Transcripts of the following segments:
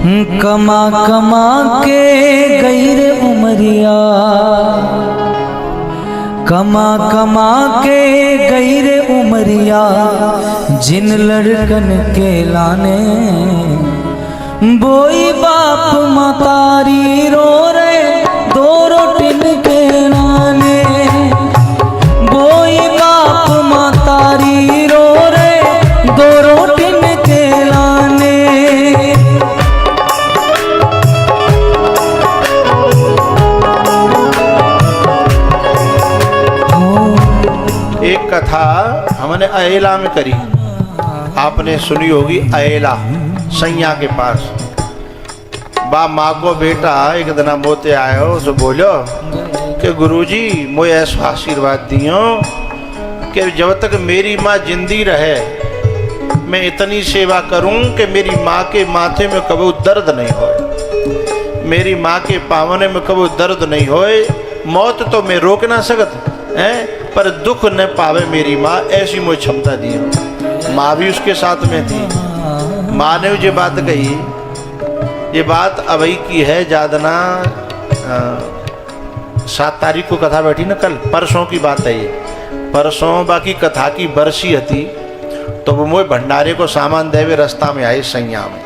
कमा कमा के गई रे उमरिया, कमा कमा के गई रे उमरिया, जिन लड़कन के लाने बोई बाप मतारी रो रे दो रोटिन के नाने, बोई बाप मतारी रो रे दो रोटिन के लाने। एक कथा हमने अहेला में करी, आपने सुनी होगी। अहेला सैया के पास बा माँ को बेटा एक दिन मोते आयो, उसे बोलो कि गुरुजी मुझे ऐसा आशीर्वाद दियो कि जब तक मेरी माँ जिंदी रहे मैं इतनी सेवा करूं कि मेरी माँ के माथे में कभी दर्द नहीं होए, मेरी माँ के पावने में कभी दर्द नहीं होए। मौत तो मैं रोक ना सकत है, पर दुख न पावे मेरी माँ, ऐसी मुझे क्षमता दी। माँ भी उसके साथ में थी। माँ ने ये बात कही, ये बात अभी की है जादना 7 तारीख को कथा बैठी ना, कल परसों की बात है ये। परसों बाकी कथा की बरसी थी, तो वो मोए भंडारे को सामान देवे रास्ता में आए सैया में,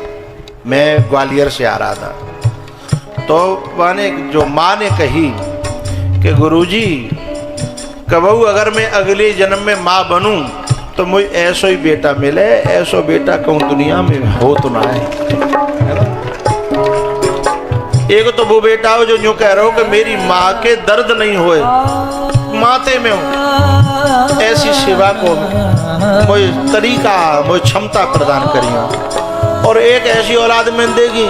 मैं ग्वालियर से आ रहा था। तो माने जो माँ ने कही कि गुरुजी कबहू अगर मैं अगले जन्म में माँ बनूं तो मुझे ऐसो ही बेटा मिले, ऐसो बेटा कहूँ दुनिया में हो तो ना है ना। एक तो वो बेटा हो जो यूं कह रहा हो कि मेरी माँ के दर्द नहीं होए, माते में हूँ, ऐसी सेवा को मुझे तरीका मुझे क्षमता प्रदान करी। और एक ऐसी औलाद में देगी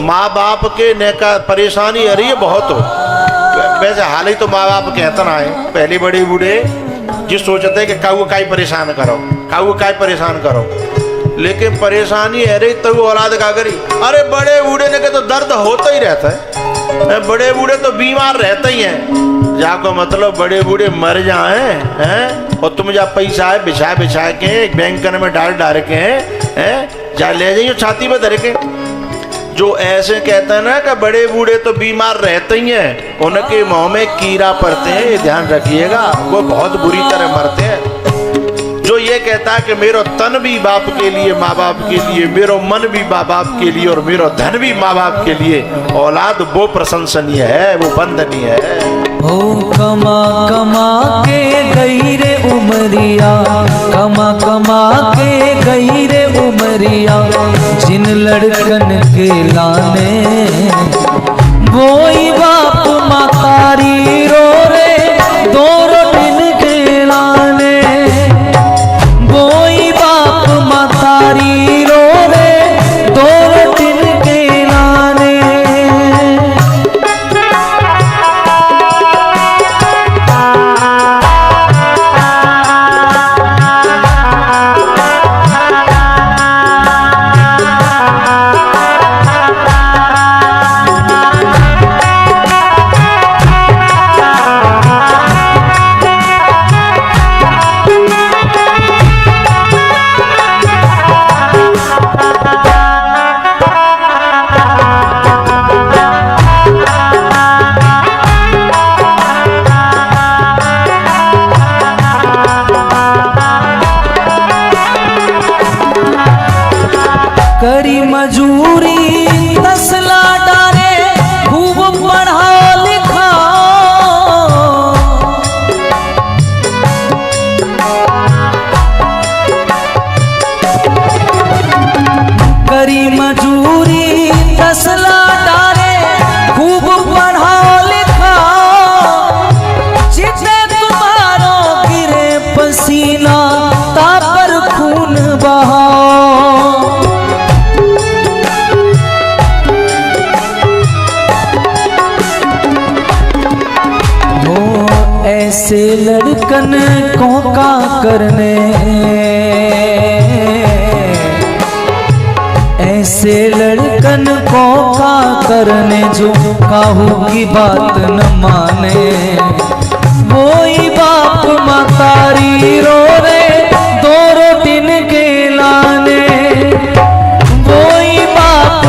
माँ बाप के नेका परेशानी आ रही है बहुत हो। वैसे हाल ही तो माँ बाप कहता ना है, पहले बड़े बूढ़े जिस सोचते कि काऊ काई परेशान करो, काऊ काई परेशान करो, लेकिन परेशानी है रही तो वो औलाद का करी। अरे बड़े बूढ़े ने के तो दर्द होता ही रहता है, बड़े बूढ़े तो बीमार रहते ही हैं। जाको मतलब बड़े बूढ़े मर जाए हैं और तुम जा पैसा है बिछा बिछा के एक बैंकन में डाल के हैं जा ले जाइए छाती में धर के। जो ऐसे कहते हैं ना कि बड़े बूढ़े तो बीमार रहते ही हैं, उनके मुंह में कीड़ा पड़ते हैं, ये ध्यान रखिएगा, वो बहुत बुरी तरह मरते हैं। जो ये कहता है कि मेरो तन भी बाप के लिए माँ बाप के लिए, मेरो मन भी माँ बाप के लिए और मेरो धन भी माँ बाप के लिए, औलाद वो प्रशंसनीय है, वो वंदनीय है। ओ कमा कमा के गई रे उमरिया, कमा कमा के गई रे उमरिया, जिन लड़कन के लाने वोई बाप मतारी रो रे दो रोटिन के लाने, वोई बाप मतारी रो रे दो रोटिन के लाने। करी मजूरी तसला डारे खूब पढ़ा लिखा, करी मजूरी तसला डारे खूब पढ़ा लिखा, जितने तुम्हारो गिरे पसीना तापर खून बहा। ऐसे लड़कन को का करने, ऐसे लड़कन को का करने जो काहू की बात न माने, वोई बाप मतारी रो रे दो रोटिन के लाने, वोई बाप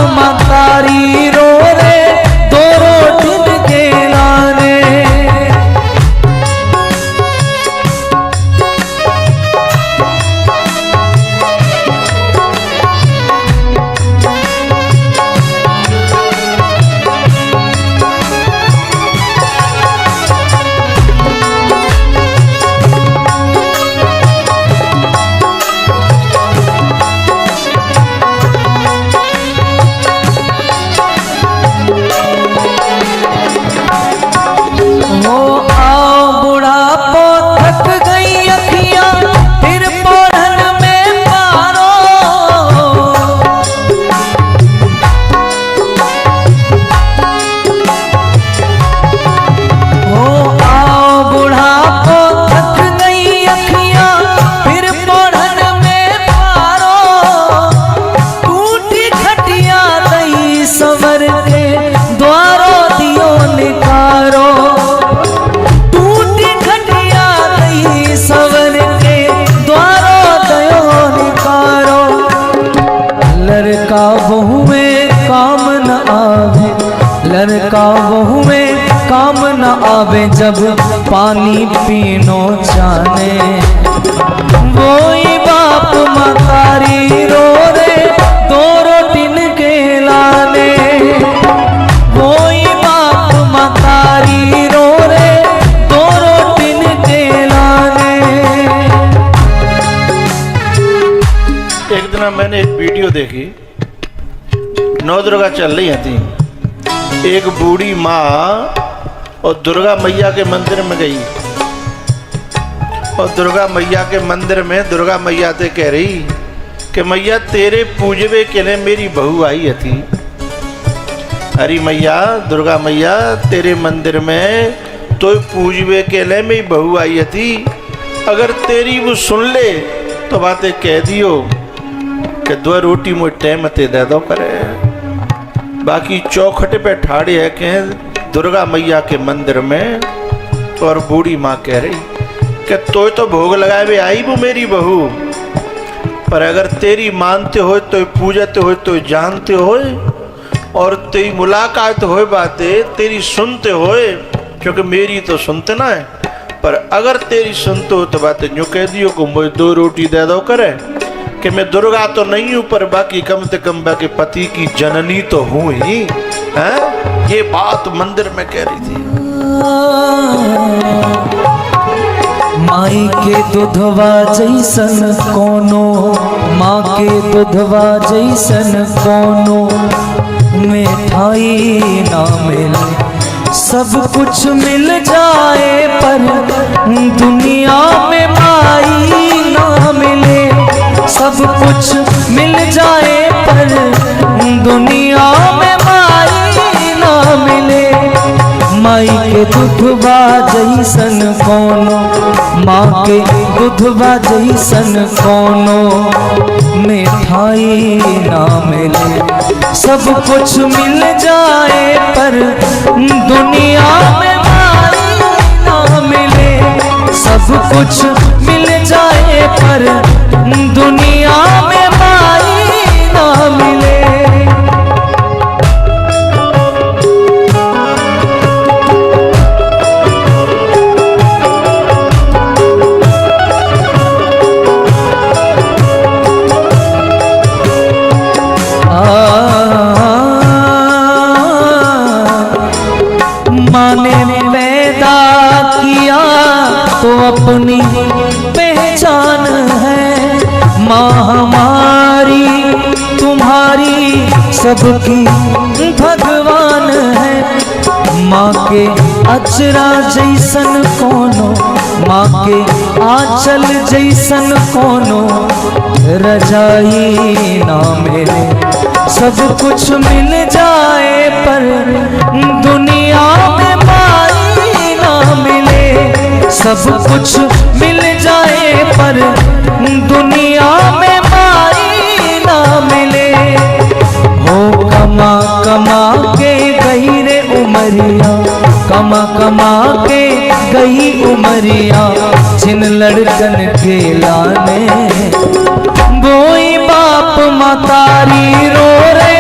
लड़का बहू में काम न आवे, लड़का बहू में काम न आवे, जब पानी पीनो जाने वही बाप मतारी रो रे दो रोटिन के लाने, वही बाप मतारी रो रे दो रोटिन के लाने। एक दिन मैंने एक वीडियो देखी, नौ दुर्गा चल रही थी, एक बूढ़ी माँ और दुर्गा मैया के मंदिर में गई, और दुर्गा मैया के मंदिर में दुर्गा मैया से कह रही कि मैया तेरे पूजवे के लिए मेरी बहू आई थी। अरे मैया, दुर्गा मैया तेरे मंदिर में तो पूजवे के लिए मेरी बहू आई थी, अगर तेरी वो सुन ले तो बातें कह दियो कि 2 रोटी मुझे टाइम ते दे दो करे। बाकी चौखट पे ठाड़े है कि दुर्गा मैया के मंदिर में, और बूढ़ी माँ कह रही कि तो भोग लगाए वे आई वो मेरी बहू, पर अगर तेरी मानते हो तो पूजते हो तो जानते हो, और तेरी मुलाकात हो बातें तेरी सुनते हो, क्योंकि मेरी तो सुनते ना है, पर अगर तेरी सुनते हो तो बातें यूँ कह दियो को मुझे 2 रोटी दे दो करे, कि मैं दुर्गा तो नहीं हूँ पर बाकी कम से कम बाकी पति की जननी तो हूँ ही। हैं? ये बात मंदिर में कह रही थी। माई के दुधवा जैसन कोनो, माँ के दुधवा जैसन कोनो, मिठाई ना मिले सब कुछ मिल जाए, पर दुनिया में माई ना मिले। सब कुछ मिल जाए पर दुनिया में माई ना मिले। माई के दुधवा जैसन कोनो, माँ के दुधवा जैसन कोनो, मिठाई ना मिले। सब कुछ मिल जाए पर दुनिया में माई ना मिले। सब कुछ मिल जाए पर दुनिया में माई ना मिले। माने पैदा किया तो अपनी पहचान है, माँ हमारी तुम्हारी सबकी भगवान है। माँ के अचरा जैसन कोनो, माँ के आंचल जैसन कोनो, रजाई ना मिले। सब कुछ मिल जाए पर दुनिया में माई ना मिले। सब कुछ मिल जाए पर दुनिया में माई ना मिले। हो कमा कमा के गई रे उमरिया, कमा कमा के गई उमरिया, जिन लड़कन के लाने बोई बाप मतारी रो रे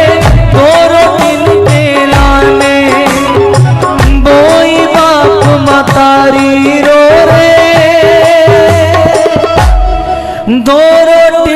दो रोटिन के लाने। बोई बाप मतारी रो रे दो रोटिन